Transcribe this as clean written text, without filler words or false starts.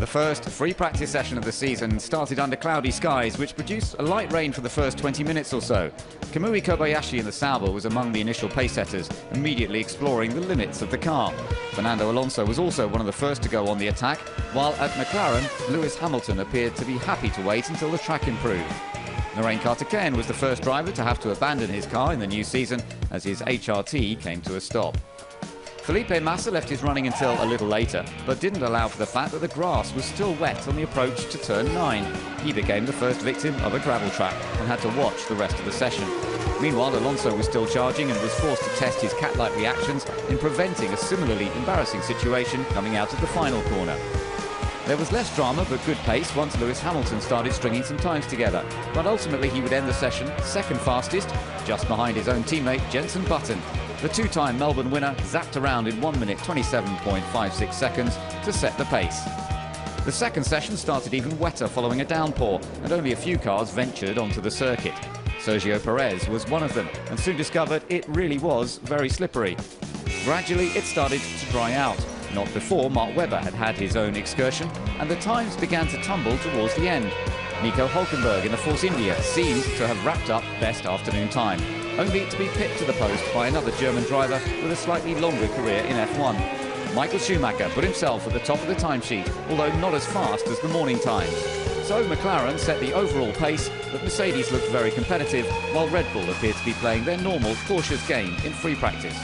The first free practice session of the season started under cloudy skies, which produced a light rain for the first 20 minutes or so. Kamui Kobayashi in the Sauber was among the initial pace setters, immediately exploring the limits of the car. Fernando Alonso was also one of the first to go on the attack, while at McLaren, Lewis Hamilton appeared to be happy to wait until the track improved. Narain Karthikeyan was the first driver to have to abandon his car in the new season as his HRT came to a stop. Felipe Massa left his running until a little later, but didn't allow for the fact that the grass was still wet on the approach to turn 9. He became the first victim of a gravel trap and had to watch the rest of the session. Meanwhile, Alonso was still charging and was forced to test his cat-like reactions in preventing a similarly embarrassing situation coming out of the final corner. There was less drama but good pace once Lewis Hamilton started stringing some times together, but ultimately he would end the session second fastest, just behind his own teammate Jenson. The two-time Melbourne winner zapped around in 1 minute 27.56 seconds to set the pace. The second session started even wetter following a downpour, and only a few cars ventured onto the circuit. Sergio Perez was one of them, and soon discovered it really was very slippery. Gradually it started to dry out, not before Mark Webber had had his own excursion, and the times began to tumble towards the end. Nico Hülkenberg in the Force India seemed to have wrapped up best afternoon time, only to be pipped to the post by another German driver with a slightly longer career in F1. Michael Schumacher put himself at the top of the timesheet, although not as fast as the morning times. So McLaren set the overall pace, but Mercedes looked very competitive, while Red Bull appeared to be playing their normal cautious game in free practice.